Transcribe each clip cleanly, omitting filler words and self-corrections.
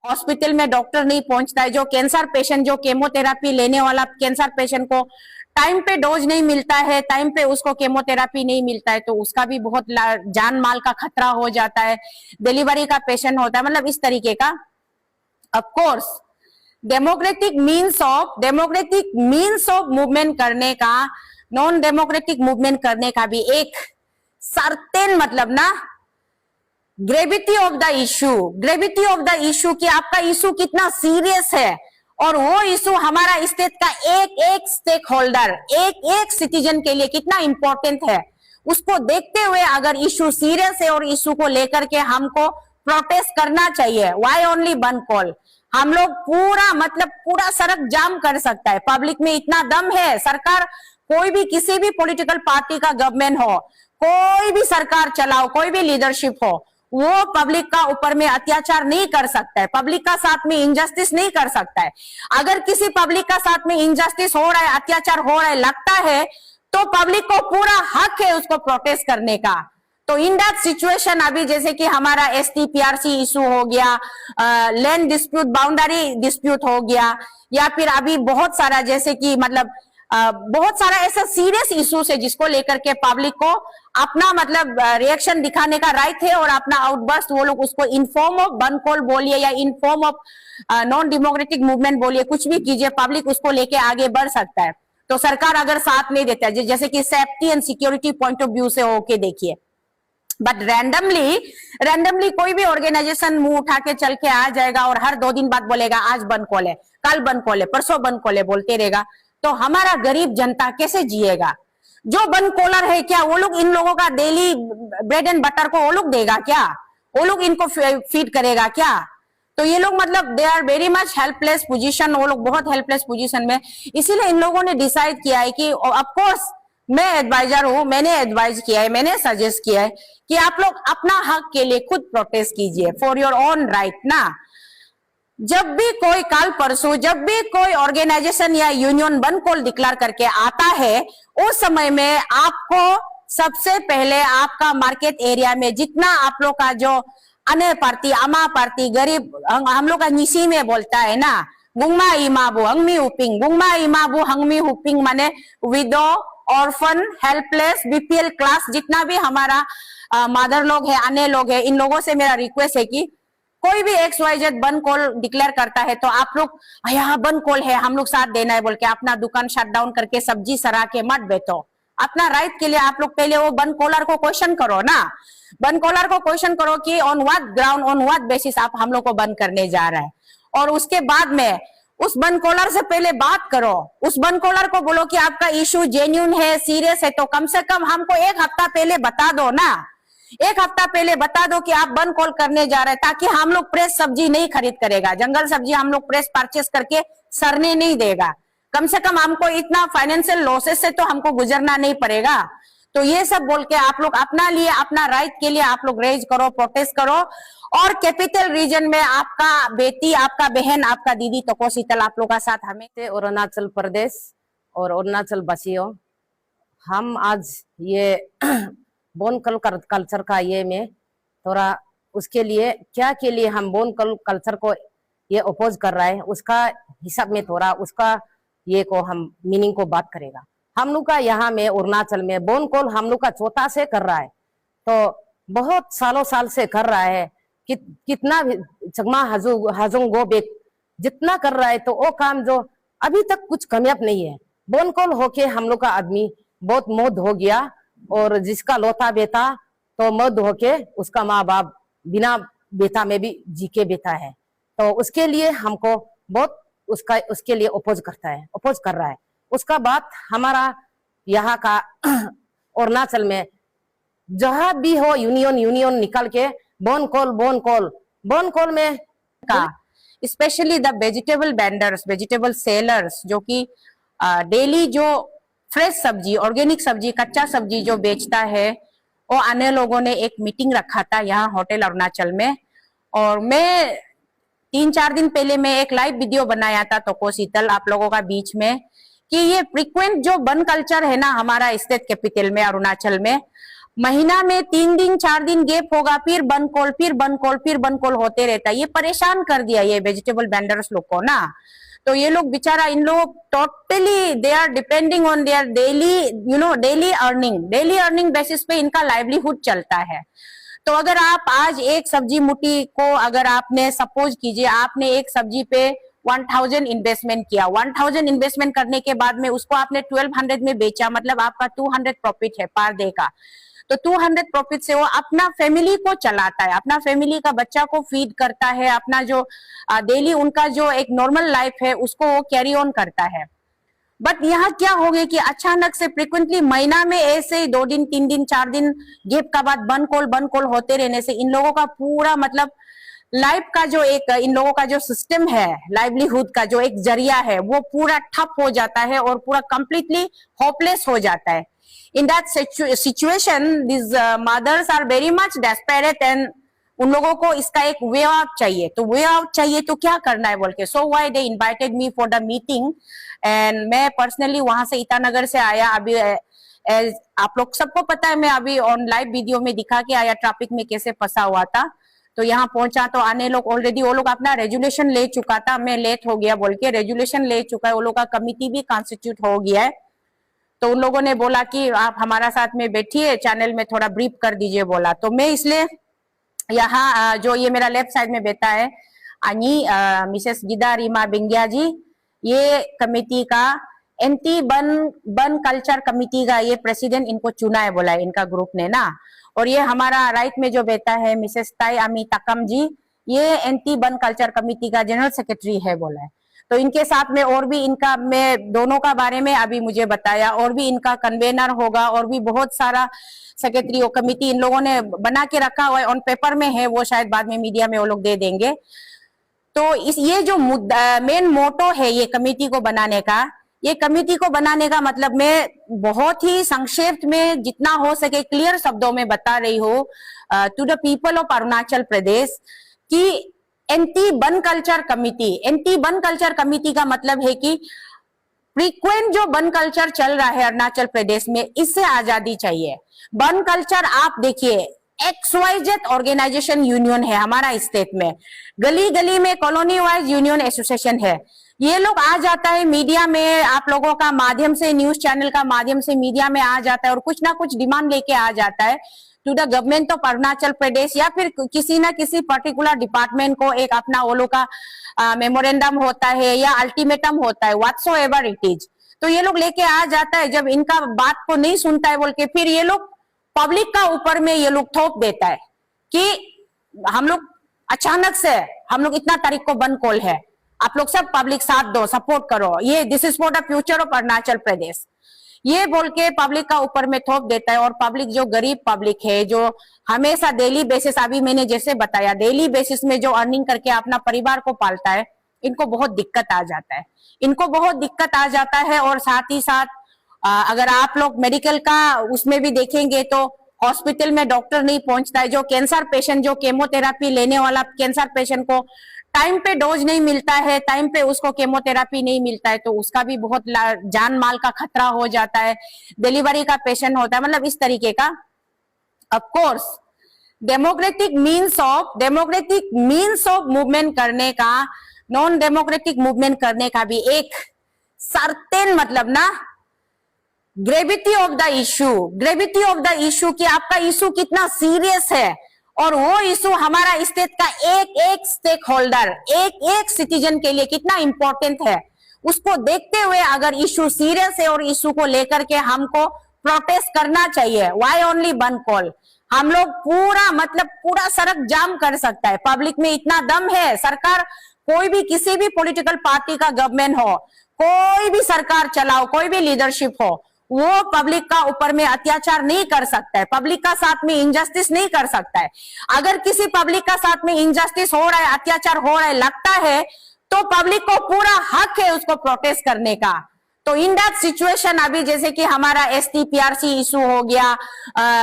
Hospital में doctor नहीं पहुंचता है, जो कैंसर पेशेंट, जो केमोथेरापी लेने वाला कैंसर पेशेंट को टाइम पे डोज नहीं मिलता है, टाइम पे उसको केमोथेरापी नहीं मिलता है, तो उसका भी बहुत जान माल का खतरा हो जाता है। डिलीवरी का पेशेंट होता है, मतलब इस तरीके का। Of course democratic means of movement करने का, नॉन डेमोक्रेटिक मूवमेंट करने का भी एक सर्टेन मतलब ना ग्रेविटी ऑफ द इशू कि आपका इशू कितना सीरियस है, और वो इशू हमारा स्टेट का एक एक स्टेक होल्डर, एक एक सिटीजन के लिए कितना इंपॉर्टेंट है, उसको देखते हुए अगर इशू सीरियस है और इशू को लेकर के हमको प्रोटेस्ट करना चाहिए। Why only one call? हम लोग पूरा सड़क जाम कर सकता है, पब्लिक में इतना दम है। सरकार कोई भी, किसी भी पॉलिटिकल पार्टी का गवर्नमेंट हो, कोई भी सरकार चलाओ, कोई भी लीडरशिप हो, वो पब्लिक का ऊपर में अत्याचार नहीं कर सकता है, पब्लिक का साथ में इनजस्टिस नहीं कर सकता है। अगर किसी पब्लिक का साथ में इनजस्टिस हो रहा है, अत्याचार हो रहा है, लगता है, तो पब्लिक को पूरा हक है उसको प्रोटेस्ट करने का। तो इन दैट सिचुएशन अभी जैसे कि हमारा STPRC इशू हो गया, लैंड डिस्प्यूट, बाउंड्री डिस्प्यूट हो गया, या फिर अभी बहुत सारा जैसे कि मतलब बहुत सारा ऐसा सीरियस इश्यूज है जिसको लेकर के पब्लिक को अपना मतलब रिएक्शन दिखाने का राइट है, और अपना आउटबर्स्ट वो लोग उसको in form of one call बोलिए या in form of non democratic movement बोलिए, कुछ भी कीजिए, पब्लिक उसको लेके आगे बढ़ सकता है। तो सरकार अगर साथ नहीं देता है, जैसे कि safety and security point of view से होके देखिए, बट रैंडमली कोई भी ऑर्गेनाइजेशन मुंह उठा के चल के आ जाएगा और हर 2 दिन बाद बोलेगा आज बंद कॉल है, कल बंद कॉल है, परसों बंद कॉल है, बोलते रहेगा, तो हमारा गरीब जनता कैसे जिएगा? जो बंद कॉलर है, क्या वो लोग इन लोगों का डेली ब्रेड एंड बटर को वो लोग देगा क्या? वो लोग इनको फीड करेगा क्या? तो ये लोग मतलब they are very much helpless position, वो लोग बहुत हेल्पलेस पोजीशन में। इसीलिए इन लोगों ने डिसाइड किया है कि ऑफकोर्स मैं एडवाइजर हूं, मैंने एडवाइज किया है, मैंने सजेस्ट किया है कि आप लोग अपना हक के लिए खुद प्रोटेस्ट कीजिए, फॉर योर ओन राइट ना। जब भी कोई कल परसों जब भी कोई ऑर्गेनाइजेशन या यूनियन वन कॉल डिक्लेयर करके आता है, उस समय में आपको सबसे पहले आपका मार्केट एरिया में जितना आप लोग का जो अने पार्टी, अमा पार्टी, गरीब, हम लोग का निशी में बोलता है ना, गुंगमा इमाबू हंगमी हुपिंग, गुंगमा इमाबू हंगमी हुपिंग माने window, orphan, helpless, BPL class, जितना भी हमारा मदर लोग है, अन्य लोग है, इन लोगों से मेरा रिक्वेस्ट है कि कोई भी XYZ बंद कॉल डिक्लेयर करता है तो आप लोग यहाँ बंद कॉल है, हम लोग साथ देना है बोल के अपना दुकान शट डाउन करके सब्जी सरा के मत बेचो। अपना राइट के लिए आप लोग पहले वो बंद कॉलर को क्वेश्चन करो ना, बंद कॉलर को क्वेश्चन करो कि on what ground, on what basis आप हम लोग को बंद करने जा रहा है, और उसके बाद में उस बंद कॉलर से पहले बात करो, उस बंद कॉलर को बोलो कि आपका इशू जेन्युइन है, सीरियस है, तो कम से कम हमको 1 हफ्ता पहले बता दो ना, 1 हफ्ता पहले बता दो कि आप बंद कॉल करने जा रहे हैं, ताकि हम लोग फ्रेश सब्जी नहीं खरीद करेगा, जंगल सब्जी हम लोग फ्रेश परचेस करके सड़ने नहीं देगा, कम से कम हमको इतना फाइनेंशियल लॉसेस से तो हमको गुजरना नहीं पड़ेगा। तो ये सब बोल के आप लोग अपना लिए, अपना राइट के लिए आप लोग रेज करो, प्रोटेस्ट करो, और कैपिटल रीजन में आपका बेटी, आपका बहन, आपका दीदी तको शीतल आप लोग का साथ हमें अरुणाचल प्रदेश और अरुणाचल वासियों, हम आज ये बोन कल्चर का ये में थोड़ा उसके लिए क्या के लिए हम बोन कल्चर को ये अपोज कर रहा है, उसका हिसाब में थोड़ा उसका ये को हम मीनिंग को बात करेगा। हम लोग का यहाँ में अरुणाचल में बोन कॉल हम लोग का चौथा से कर रहा है, तो बहुत साल से कर रहा है, कितना चगमा हजुंगो बेक जितना कर रहा है, तो वो काम जो अभी तक कुछ कामयाब नहीं है। बोन कॉल होके हम लोग का आदमी बहुत मौत हो गया, और जिसका लौता बेटा तो मौत होके उसका माँ बाप बिना बेटा में भी जी के बेटा है, तो उसके लिए हमको बहुत उसके लिए अपोज कर रहा है। उसका बाद हमारा यहाँ का अरुणाचल में जहां भी हो यूनियन निकल के बोन कॉल में का specially the vegetable vendors, vegetable sellers, जो कि डेली जो फ्रेश सब्जी, ऑर्गेनिक सब्जी, कच्चा सब्जी जो बेचता है, वो अन्य लोगों ने एक मीटिंग रखा था यहाँ होटल अरुणाचल में, और मैं 3-4 दिन पहले मैं एक लाइव वीडियो बनाया था तको शीतल आप लोगों का बीच में, कि ये फ्रीक्वेंट जो बन कल्चर है ना हमारा स्टेट कैपिटल में अरुणाचल में, महीना में 3 दिन 4 दिन गैप होगा, फिर बंद कॉल, फिर बंद कॉल, फिर बंद कॉल होते रहता है। ये परेशान कर दिया ये वेजिटेबल वेंडर्स लोग को ना। तो ये लोग बेचारा, इन लोग totally they are depending on their daily earning basis पे इनका लाइवलीहुड चलता है। तो अगर आप आज एक सब्जी मुट्ठी को, अगर आपने सपोज कीजिए आपने एक सब्जी पे 1000 इन्वेस्टमेंट किया, 1000 इन्वेस्टमेंट करने के बाद में उसको आपने 1200 में बेचा, मतलब आपका 200 प्रॉफिट है पर डे का। तो 200 प्रॉफिट से वो अपना फैमिली को चलाता है, अपना फैमिली का बच्चा को फीड करता है, अपना जो डेली उनका जो एक नॉर्मल लाइफ है उसको वो कैरी ऑन करता है। बट यहाँ क्या हो गया कि अचानक से फ्रिक्वेंटली महीना में ऐसे 2 दिन 3 दिन 4 दिन गैप का बाद बंद कॉल होते रहने से इन लोगों का पूरा मतलब लाइफ का जो एक, इन लोगों का जो सिस्टम है लाइवलीहुड का जो एक जरिया है वो पूरा ठप हो जाता है और पूरा कंप्लीटली होपलेस हो जाता है। In that situation this mothers are very much desperate and उन लोगों को इसका एक वे आउट चाहिए। तो वे आउट चाहिए तो क्या करना है बोल के, so why they invited me for the meeting and मैं पर्सनली वहां से ईटानगर से आया। अभी आप लोग सबको पता है मैं अभी ऑन लाइव वीडियो में दिखा के आया ट्रैफिक में कैसे फंसा हुआ था। तो यहाँ पहुंचा तो आने लोग ऑलरेडी वो लोग अपना रेजुलेशन ले चुका था, मैं लेट हो गया बोल के रेजुलेशन ले चुका है, वो लोग का कमिटी भी कॉन्स्टिट्यूट हो गया है। तो उन लोगों ने बोला कि आप हमारा साथ में बैठिए, चैनल में थोड़ा ब्रीफ कर दीजिए बोला। तो मैं इसलिए यहाँ जो ये मेरा लेफ्ट साइड में बैठा है अनी मिसेस गिदा रीमा बिंगिया जी, ये कमेटी का एंटी बन कल्चर कमेटी का ये प्रेसिडेंट इनको चुना है बोला है इनका ग्रुप ने ना। और ये हमारा राइट में जो बैठा है मिसेस ताई अमी तकम जी, ये एंटी बन कल्चर कमेटी का जनरल सेक्रेटरी है बोला है। तो इनके साथ में और भी इनका, मैं दोनों का बारे में अभी मुझे बताया, और भी इनका कन्वेनर होगा और भी बहुत सारा सेक्रेटरी और कमिटी इन लोगों ने बना के रखा हुआ है, ऑन पेपर में है, वो शायद बाद में मीडिया में वो लोग दे देंगे। तो ये जो मेन मोटो है ये कमेटी को बनाने का, ये कमेटी को बनाने का मतलब मैं बहुत ही संक्षेप में जितना हो सके क्लियर शब्दों में बता रही हूँ to the people of Arunachal Pradesh कि एंटी बन कल्चर कमेटी का मतलब है कि फ्रीक्वेंट जो बन कल्चर चल रहा है अरुणाचल प्रदेश में, इससे आजादी चाहिए। बन कल्चर आप देखिए XYZ ऑर्गेनाइजेशन यूनियन है हमारा स्टेट में, गली गली में कॉलोनी वाइज यूनियन एसोसिएशन है। ये लोग आ जाता है मीडिया में, आप लोगों का माध्यम से, न्यूज चैनल का माध्यम से मीडिया में आ जाता है और कुछ ना कुछ डिमांड लेके आ जाता है to the government of Arunachal Pradesh, या फिर किसी ना किसी पर्टिकुलर डिपार्टमेंट को एक अपना वो लोग का मेमोरेंडम होता है या अल्टीमेटम होता है, व्हाटसोएवर इट इज। तो ये लोग लेके आ जाता है, जब इनका बात को नहीं सुनता है बोल के फिर ये लोग पब्लिक का ऊपर में ये लोग थोप देता है कि हम लोग अचानक से हम लोग इतना तारीख को बंद कॉल है, आप लोग सब पब्लिक साथ दो, सपोर्ट करो, ये this is for the future of Arunachal Pradesh, ये बोल के पब्लिक का ऊपर में थोप देता है। और पब्लिक जो गरीब पब्लिक है, जो हमेशा डेली बेसिस, अभी मैंने जैसे बताया डेली बेसिस में जो अर्निंग करके अपना परिवार को पालता है, इनको बहुत दिक्कत आ जाता है, इनको बहुत दिक्कत आ जाता है। और साथ ही साथ अगर आप लोग मेडिकल का उसमें भी देखेंगे तो हॉस्पिटल में डॉक्टर नहीं पहुंचता है, जो कैंसर पेशेंट, जो केमोथेरापी लेने वाला कैंसर पेशेंट को टाइम पे डोज नहीं मिलता है, टाइम पे उसको केमोथेरापी नहीं मिलता है, तो उसका भी बहुत जान माल का खतरा हो जाता है। डिलीवरी का पेशेंट होता है, मतलब इस तरीके का। Of course democratic means of movement करने का, नॉन डेमोक्रेटिक मूवमेंट करने का भी एक सर्टेन मतलब ना ग्रेविटी ऑफ द इशू कि आपका इशू कितना सीरियस है, और वो इशू हमारा स्टेट का एक स्टेक होल्डर, एक सिटीजन के लिए कितना इंपॉर्टेंट है, उसको देखते हुए अगर इशू सीरियस है और इशू को लेकर के हमको प्रोटेस्ट करना चाहिए। Why only one call? हम लोग पूरा सड़क जाम कर सकता है, पब्लिक में इतना दम है। सरकार कोई भी, किसी भी पॉलिटिकल पार्टी का गवर्नमेंट हो, कोई भी सरकार चलाओ, कोई भी लीडरशिप हो, वो पब्लिक का ऊपर में अत्याचार नहीं कर सकता है, पब्लिक का साथ में इनजस्टिस नहीं कर सकता है। अगर किसी पब्लिक का साथ में इनजस्टिस हो रहा है, अत्याचार हो रहा है, लगता है, तो पब्लिक को पूरा हक है उसको प्रोटेस्ट करने का। तो इन दैट सिचुएशन अभी जैसे कि हमारा STPRC इशू हो गया,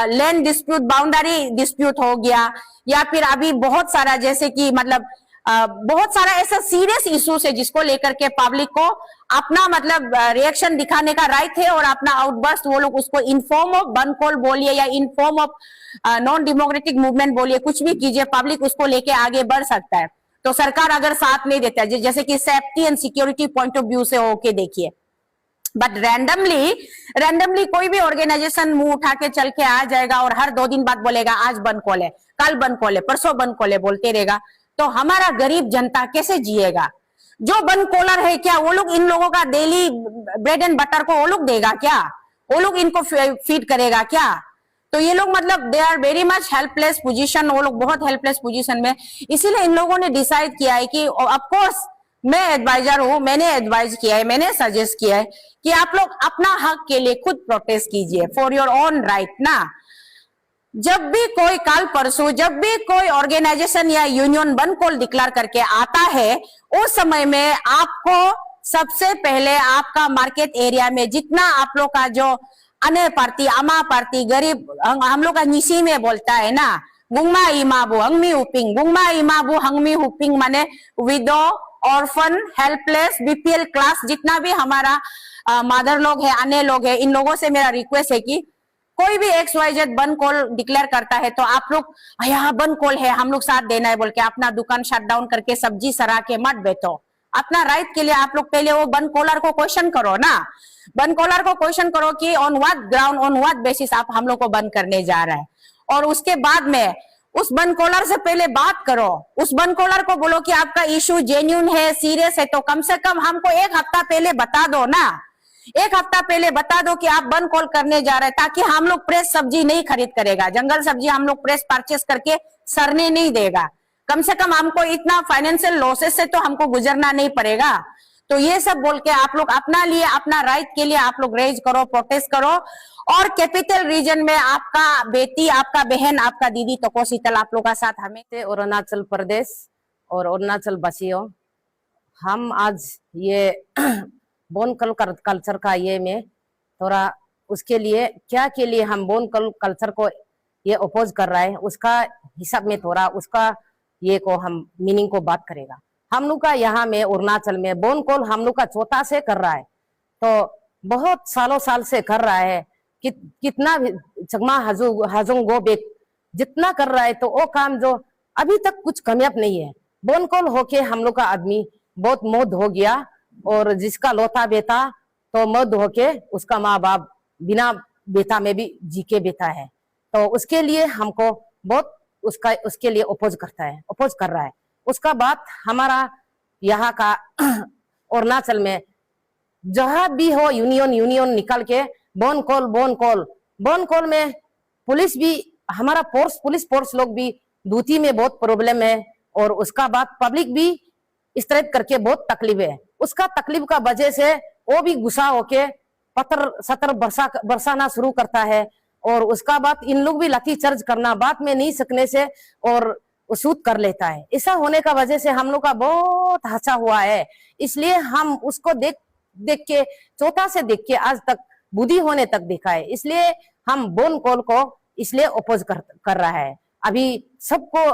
लैंड डिस्प्यूट, बाउंड्री डिस्प्यूट हो गया, या फिर अभी बहुत सारा जैसे कि मतलब बहुत सारा ऐसा सीरियस इश्यूज है जिसको लेकर के पब्लिक को अपना मतलब रिएक्शन दिखाने का राइट है और अपना आउटबर्स्ट वो लोग उसको इन फॉर्म ऑफ बंद कॉल बोलिए या in form of non democratic movement बोलिए, कुछ भी कीजिए, पब्लिक उसको लेके आगे बढ़ सकता है। तो सरकार अगर साथ नहीं देता है, जैसे कि safety and security point of view से होके देखिए, बट रैंडमली कोई भी ऑर्गेनाइजेशन मुंह उठा के चल के आ जाएगा और हर 2 दिन बाद बोलेगा आज बंद कॉल है, कल बंद कॉल है, परसों बंद कॉल है बोलते रहेगा, तो हमारा गरीब जनता कैसे जिएगा? जो बंद कॉलर है क्या वो लोग इन लोगों का डेली ब्रेड एंड बटर को वो लोग देगा क्या? वो लोग इनको फीड करेगा क्या? तो ये लोग मतलब they are very much helpless position, वो लोग बहुत हेल्पलेस पोजीशन में। इसीलिए इन लोगों ने डिसाइड किया है कि ऑफकोर्स मैं एडवाइजर हूं, मैंने एडवाइज किया है, मैंने सजेस्ट किया है कि आप लोग अपना हक के लिए खुद प्रोटेस्ट कीजिए फॉर योर ओन राइट ना। जब भी कोई कल परसों जब भी कोई ऑर्गेनाइजेशन या यूनियन बंद कॉल डिक्लेयर करके आता है, उस समय में आपको सबसे पहले आपका मार्केट एरिया में जितना आप लोग का जो अने पार्टी अमा पार्टी गरीब हम लोग का निशी में बोलता है ना, गुंगमा इमाबू हंगमी हुपिंग, गुंगमा इमाबू हंगमी हुपिंग माने window, orphan, helpless, BPL class, जितना भी हमारा मदर लोग है, अन्य लोग है, इन लोगों से मेरा रिक्वेस्ट है कि कोई भी XYZ बंद कॉल डिक्लेयर करता है तो आप लोग यहाँ बंद कॉल है हम लोग साथ देना है बोल के अपना दुकान शट डाउन करके सब्जी सरा के मत बैठो। अपना राइट के लिए आप लोग पहले वो बंद कॉलर को क्वेश्चन करो ना, बंद कॉलर को क्वेश्चन करो कि on what ground, on what basis आप हम लोग को बंद करने जा रहा है, और उसके बाद में उस बंद कॉलर से पहले बात करो, उस बंद कॉलर को बोलो कि आपका इशू जेन्युइन है, सीरियस है, तो कम से कम हमको 1 हफ्ता पहले बता दो ना, 1 हफ्ता पहले बता दो कि आप बंद कॉल करने जा रहे हैं, ताकि हम लोग फ्रेश सब्जी नहीं खरीद करेगा, जंगल सब्जी हम लोग फ्रेश परचेस करके सरने नहीं देगा, कम से कम हमको इतना फाइनेंशियल लॉसेस से तो हमको गुजरना नहीं पड़ेगा। तो ये सब बोल के आप लोग अपना लिए अपना राइट के लिए आप लोग रेज करो, प्रोटेस्ट करो, और कैपिटल रीजन में आपका बेटी, आपका बहन, आपका दीदी तको शीतल आप लोग का साथ हमें अरुणाचल प्रदेश और अरुणाचल वासियों, हम आज ये बोन कल्चर का ये में थोड़ा उसके लिए क्या के लिए हम बोन कल्चर को ये अपोज कर रहा है उसका हिसाब में थोड़ा उसका ये को हम मीनिंग को बात करेगा। हम लोग का यहाँ में अरुणाचल में बोन कॉल हम लोग का चौथा से कर रहा है, तो बहुत साल से कर रहा है, कितना चकमा हजुंग गो बेक जितना कर रहा है, तो वो काम जो अभी तक कुछ कामयाब नहीं है। बोन कॉल होके हम लोग का आदमी बहुत मौत हो गया, और जिसका लौता बेटा तो मौत होके उसका माँ बाप बिना बेटा में भी जी के बेटा है, तो उसके लिए हमको बहुत उसके लिए अपोज कर रहा है। उसका बाद हमारा यहाँ का अरुणाचल में जहां भी हो यूनियन निकल के बोन कॉल में पुलिस भी हमारा पुलिस फोर्स लोग भी ड्यूटी में बहुत प्रॉब्लम है, और उसका बाद पब्लिक भी इस तरह करके बहुत तकलीफ है। उसका तकलीफ का वजह से वो भी गुस्सा होके पत्थर बरसाना शुरू करता है, और उसका बाद इन लोग भी लाठी चार्ज करना बात में नहीं सकने से और सूद कर लेता है। ऐसा होने का वजह से हम लोग का बहुत हादसा हुआ है, इसलिए हम उसको देख के चौथा से देख के आज तक बुद्धि होने तक देखा है, इसलिए हम बोन कॉल को इसलिए अपोज कर रहा है। अभी सबको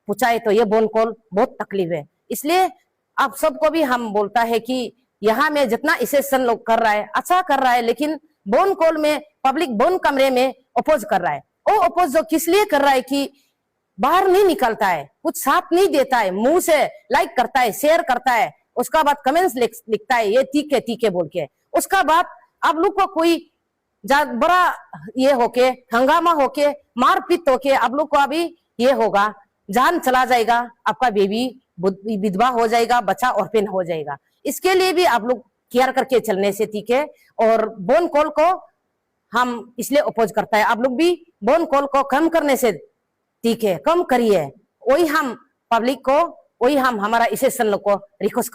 पूछाए तो ये बोन कॉल बहुत तकलीफ है, इसलिए आप सबको भी हम बोलता है कि यहाँ में जितना इसेशन लोग कर रहा है अच्छा कर रहा है, लेकिन बोन कॉल में पब्लिक बोन कमरे में अपोज कर रहा है। वो अपोज जो किस लिए कर रहा है कि बाहर नहीं निकलता है, कुछ साथ नहीं देता है, मुंह से लाइक करता है, शेयर करता है, उसका बाद कमेंट्स लिखता है ये ठीक है बोल के, उसका बाद आप लोग को कोई बड़ा ये होके हंगामा होके मारपीट होके आप लोग को अभी ये होगा, जान चला जाएगा, आपका बेबी विधवा हो जाएगा, बच्चा ऑर्फन हो जाएगा। इसके लिए भी आप लोग केयर करके चलने से ठीक है, और बोन कॉल को हम इसलिए अपोज करता है। आप लोग भी बोन कॉल को कम करने से ठीक है, कम करिए, वही हम पब्लिक को, वही हम हमारा इसेशन लोग को रिक्वेस्ट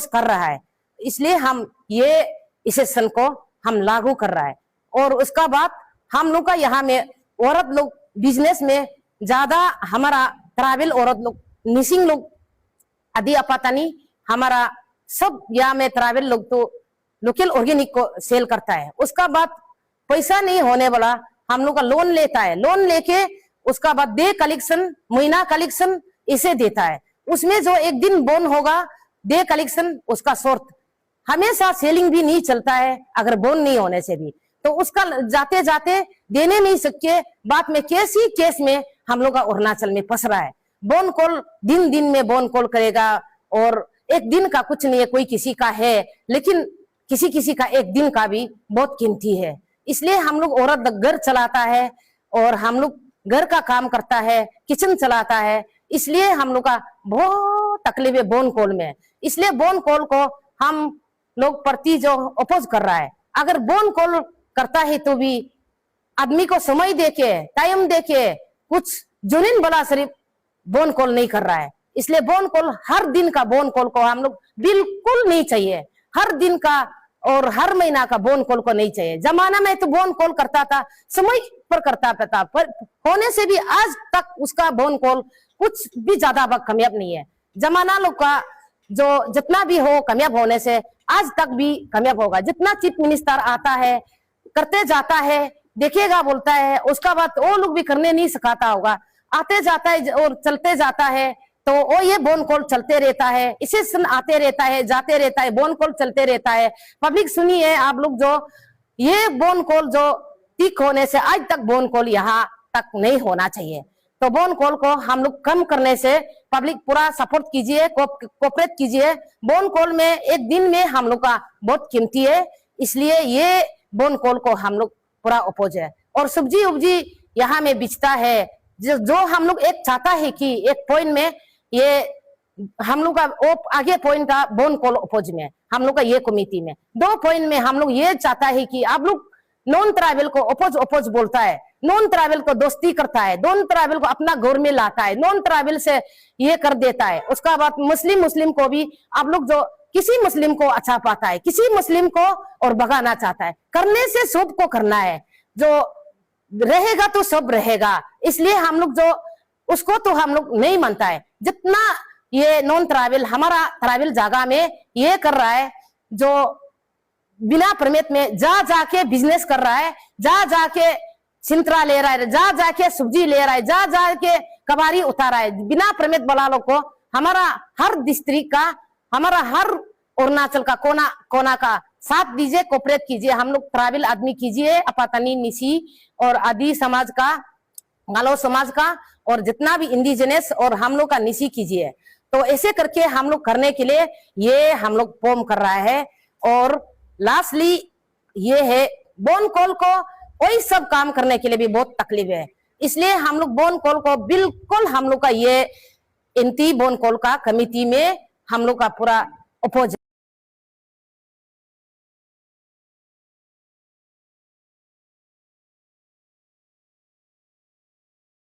कर रहा है, इसलिए हम ये इसेशन को हम लागू कर रहा है। और उसका बाद हम लोग का यहाँ में औरत लोग बिजनेस में ज्यादा हमारा ट्रैवल औरत लोग मिसिंग लोग आदि अपातानी हमारा सब यहाँ में ट्रैवल लोग तो लोकल ऑर्गेनिक को सेल करता है, उसका बाद पैसा नहीं होने वाला हम लोग का लोन लेता है, लोन लेके उसका बाद डे कलेक्शन महीना कलेक्शन इसे देता है, उसमें जो एक दिन बोन होगा डे कलेक्शन उसका शॉर्ट, हमेशा सेलिंग भी नहीं चलता है अगर बोन नहीं होने से भी। तो उसका जाते जाते देने नहीं सके, बात में केस ही केस में हम लोग का अरुणाचल में फंस रहा है। बोन कॉल दिन दिन में बोन कॉल करेगा, और एक दिन का कुछ नहीं है, कोई किसी का है, लेकिन किसी किसी का एक दिन का भी बहुत कीमती है। इसलिए हम लोग औरत घर चलाता है और हम लोग घर का काम करता है, किचन चलाता है, इसलिए हम लोग का बहुत तकलीफ है बोन कॉल में। इसलिए बोन कॉल को हम लोग प्रति जो अपोज कर रहा है, अगर बोन कॉल करता है तो भी आदमी को समय देके टाइम देके कुछ जुनून बला सिर्फ बोन कॉल नहीं कर रहा है। इसलिए बोन कॉल हर दिन का बोन कॉल को हम लोग बिल्कुल नहीं चाहिए, हर दिन का और हर महीना का बोन कॉल को नहीं चाहिए। जमाना में तो बोन कॉल करता था, समय पर करता था, पर होने से भी आज तक उसका बोन कॉल कुछ भी ज्यादा कामयाब नहीं है। जमाना लोग का जो जितना भी हो कामयाब होने से आज तक भी कामयाब होगा। जितना चीफ मिनिस्टर आता है करते जाता है, देखेगा बोलता है, उसका बाद वो लोग भी करने नहीं सिखाता होगा, आते जाता है और चलते जाता है, तो वो ये बोन कॉल चलते रहता है, इसे सुन आते रहता है जाते रहता है, बोन कॉल चलते रहता है। पब्लिक सुनिए आप लोग, जो ये बोन कॉल जो टिक होने से आज तक बोन कॉल यहाँ तक नहीं होना चाहिए। तो बोन कॉल को हम लोग कम करने से पब्लिक पूरा सपोर्ट कीजिए, कोऑपरेट कीजिए। बोन कॉल में एक दिन में हम लोग का बहुत कीमती है, इसलिए ये बोन कॉल को हम लोग पूरा अपोज है। और सब्जी उब्जी यहाँ में बिचता है, जो हम लोग एक चाहता है कि एक पॉइंट में ये हम लोग का आगे पॉइंट का बोन कॉल अपोज में हम लोग का ये कमेटी में 2 पॉइंट में हम लोग ये चाहता है कि आप लोग नॉन ट्राइबल को अपोज बोलता है, नॉन ट्राइबल को दोस्ती करता है, नॉन ट्राइबल को अपना घर में लाता है, नॉन ट्राइबल से ये कर देता है। उसका बाद मुस्लिम को भी आप लोग जो किसी मुस्लिम को अच्छा पाता है, किसी मुस्लिम को और भगाना चाहता है, करने से सब को करना है, जो रहेगा तो सब रहेगा। इसलिए हम लोग जो उसको तो हम लोग नहीं मानता है। जितना ये नॉन ट्राइबल हमारा ट्राइबल जगह में ये कर रहा है, जो बिना परमिट में जा जाके बिजनेस कर रहा है, जा जाके सिंतरा ले रहा है, जा जाके सब्जी ले रहा है, जा जाके कबाड़ी उतारा है बिना परमिट वाला लोग को हमारा हर डिस्ट्रिक्ट का, हमारा हर अरुणाचल का कोना कोना का साथ दीजिए, कोऑपरेट कीजिए। हम लोग ट्राइबल आदमी कीजिए, अपातनी निसी और आदि समाज का, गालो समाज का, और जितना भी इंडिजिनस और हम लोग का निसी कीजिए। तो ऐसे करके हम लोग करने के लिए ये हम लोग फॉर्म कर रहा है। और लास्टली ये है बोन कॉल को वही सब काम करने के लिए भी बहुत तकलीफ है, इसलिए हम लोग बोन कॉल को बिल्कुल हम लोग का ये एंटी बोन कॉल का कमिटी में हम लोग का पूरा अपोज